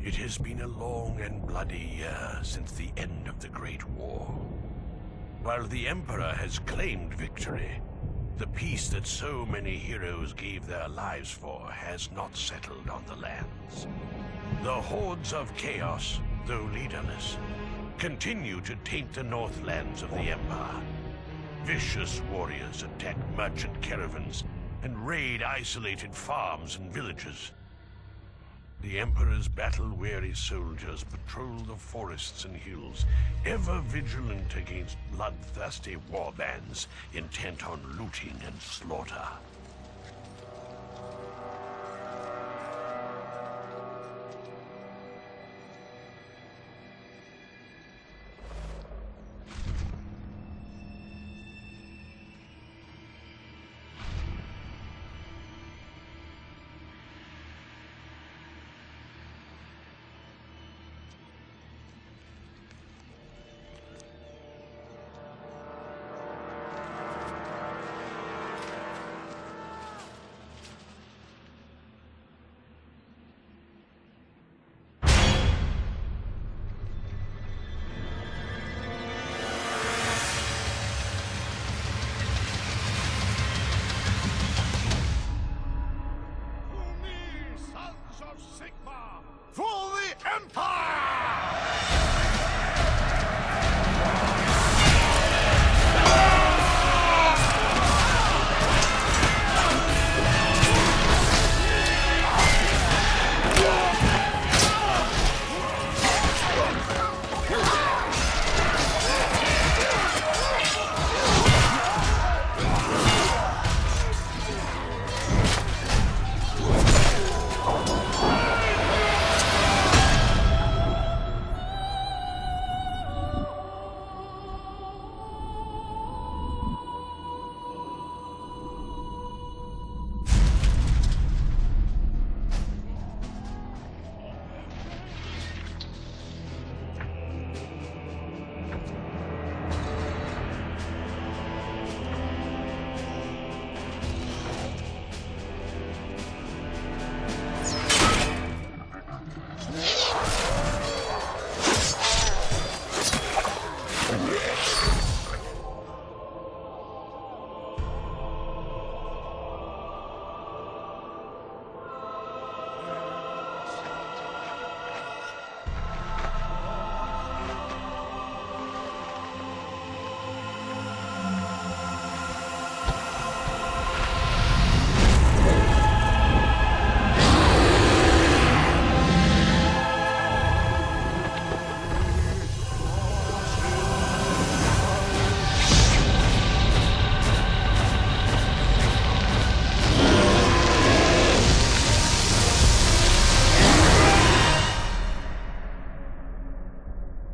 It has been a long and bloody year since the end of the Great War. While the Emperor has claimed victory, the peace that so many heroes gave their lives for has not settled on the lands. The hordes of chaos, though leaderless, continue to taint the northlands of the Empire. Vicious warriors attack merchant caravans and raid isolated farms and villages. The Emperor's battle-weary soldiers patrol the forests and hills, ever vigilant against bloodthirsty warbands intent on looting and slaughter.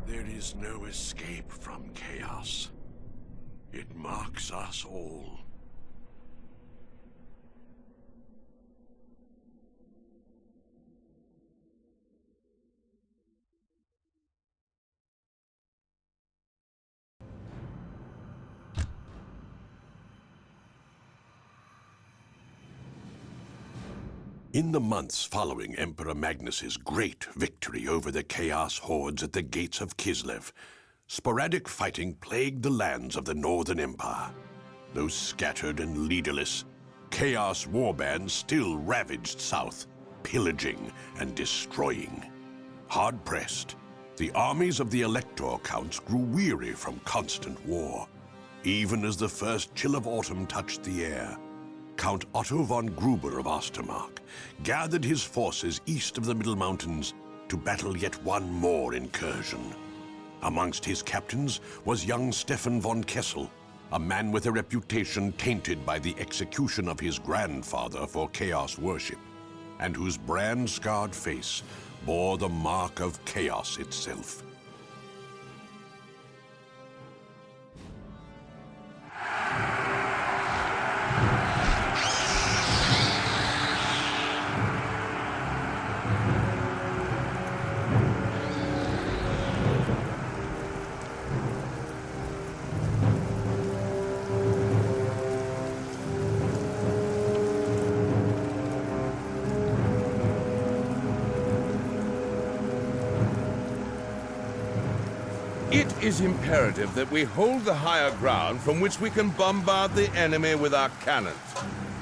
There is no escape from chaos. It marks us all. In the months following Emperor Magnus's great victory over the Chaos hordes at the gates of Kislev, sporadic fighting plagued the lands of the Northern Empire. Though scattered and leaderless, Chaos warbands still ravaged south, pillaging and destroying. Hard-pressed, the armies of the Elector counts grew weary from constant war. Even as the first chill of autumn touched the air, Count Otto von Gruber of Ostermark gathered his forces east of the Middle Mountains to battle yet one more incursion. Amongst his captains was young Stefan von Kessel, a man with a reputation tainted by the execution of his grandfather for chaos worship, and whose brand-scarred face bore the mark of chaos itself. is imperative that we hold the higher ground from which we can bombard the enemy with our cannons.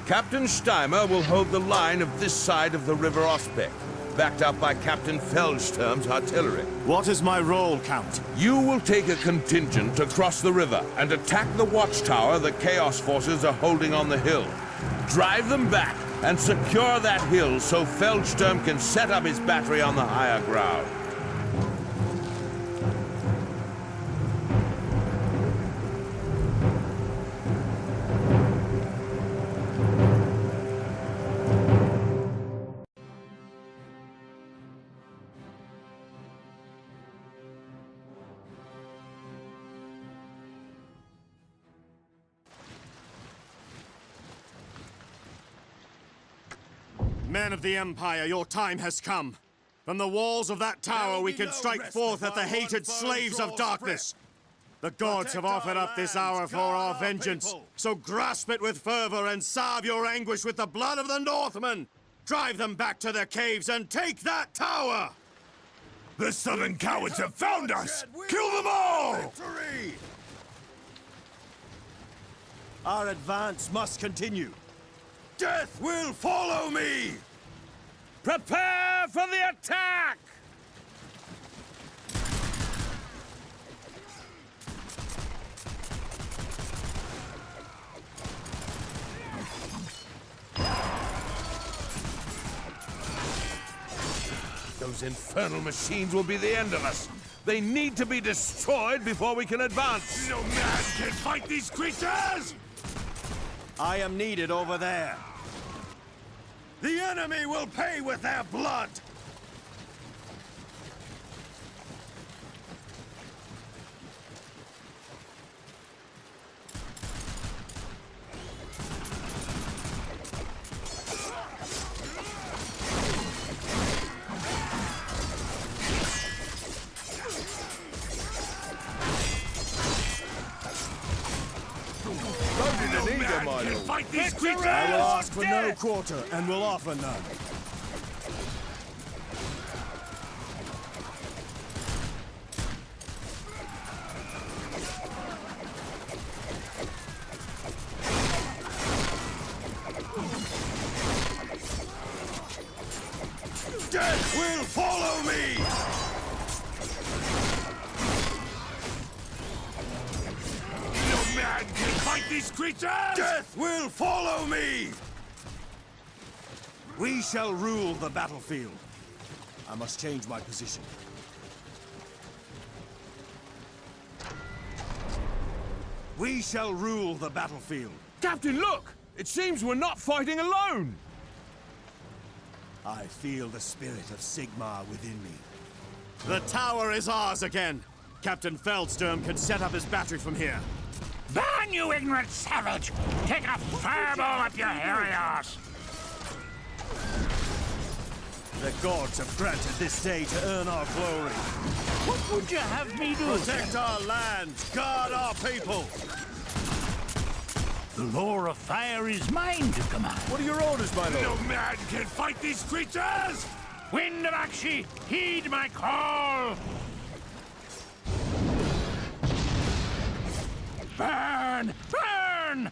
Captain Steimer will hold the line of this side of the River Ospek, backed up by Captain Feldsturm's artillery. What is my role, Count? You will take a contingent across the river and attack the watchtower the Chaos forces are holding on the hill. Drive them back and secure that hill so Feldsturm can set up his battery on the higher ground. Men of the Empire, your time has come. From the walls of that tower we can strike forth at the hated slaves of darkness. The gods have offered up this hour for our vengeance, so grasp it with fervor and salve your anguish with the blood of the Northmen! Drive them back to their caves and take that tower! The southern cowards have found us! Kill them all! Our advance must continue. Death will follow me! Prepare for the attack! Those infernal machines will be the end of us. They need to be destroyed before we can advance. No man can fight these creatures! I am needed over there. The enemy will pay with their blood! No man can fight these creatures! I will ask for no quarter and will offer none. Death will follow me! No man can fight these creatures! Death will follow me! We shall rule the battlefield. I must change my position. We shall rule the battlefield. Captain, look! It seems we're not fighting alone! I feel the spirit of Sigmar within me. The tower is ours again. Captain Feldsturm can set up his battery from here. Burn, you ignorant savage! Take a fireball up your hairy arse! The gods have granted this day to earn our glory. What would you have me do? Protect our lands, guard our people. The law of fire is mine to command. What are your orders, my lord? No man can fight these creatures! Wind of Akshi, heed my call! Burn! Burn!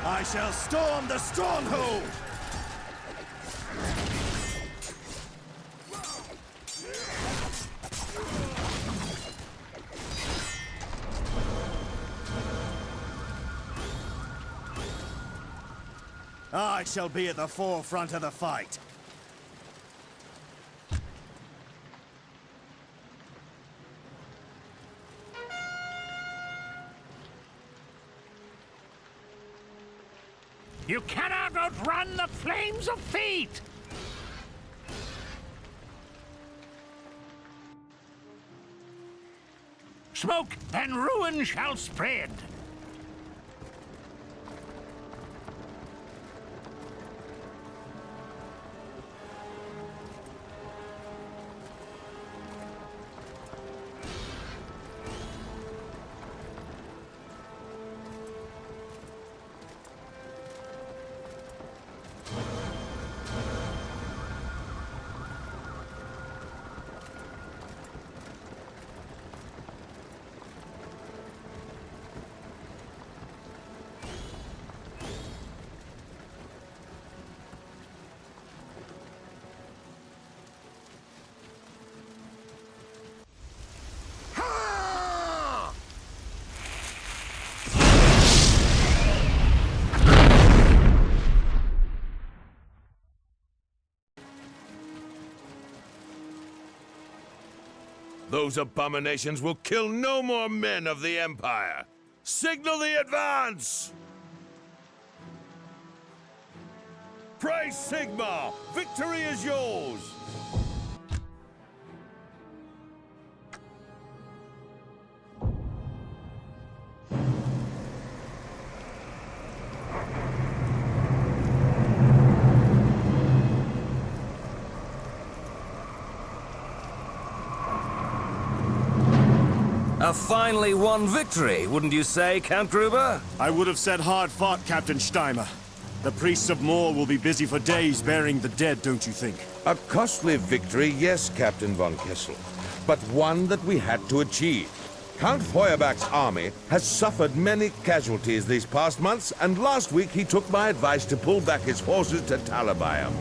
I shall storm the stronghold! I shall be at the forefront of the fight. You cannot outrun the flames of fate! Smoke, and ruin shall spread! Those abominations will kill no more men of the Empire. Signal the advance! Praise Sigmar! Victory is yours! A finely won victory, wouldn't you say, Count Gruber? I would have said hard fought, Captain Steimer. The priests of Moor will be busy for days burying the dead, don't you think? A costly victory, yes, Captain von Kessel, but one that we had to achieve. Count Feuerbach's army has suffered many casualties these past months, and last week he took my advice to pull back his forces to Talabayam.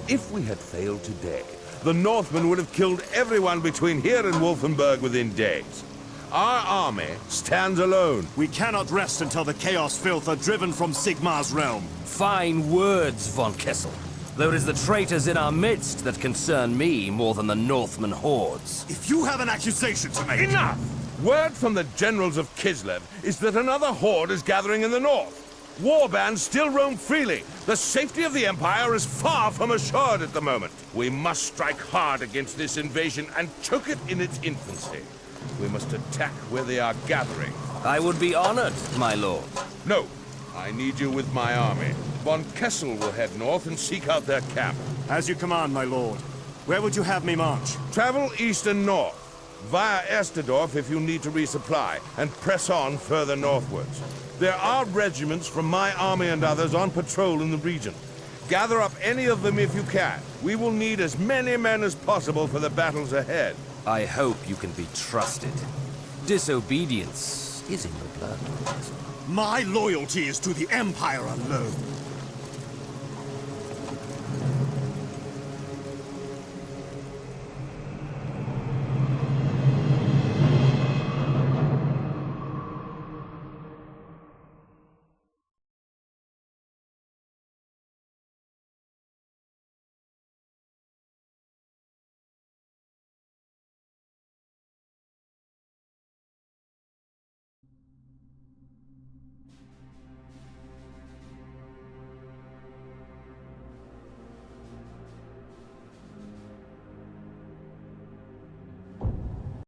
If we had failed today, the Northmen would have killed everyone between here and Wolfenburg within days. Our army stands alone. We cannot rest until the Chaos Filth are driven from Sigmar's realm. Fine words, von Kessel. Though it is the traitors in our midst that concern me more than the Northman hordes. If you have an accusation to make... Enough! Word from the generals of Kislev is that another horde is gathering in the north. War bands still roam freely. The safety of the Empire is far from assured at the moment. We must strike hard against this invasion and choke it in its infancy. We must attack where they are gathering. I would be honored, my lord. No, I need you with my army. Von Kessel will head north and seek out their camp. As you command, my lord. Where would you have me march? Travel east and north, via Esterdorf if you need to resupply, and press on further northwards. There are regiments from my army and others on patrol in the region. Gather up any of them if you can. We will need as many men as possible for the battles ahead. I hope you can be trusted. Disobedience is in your blood. My loyalty is to the Empire alone.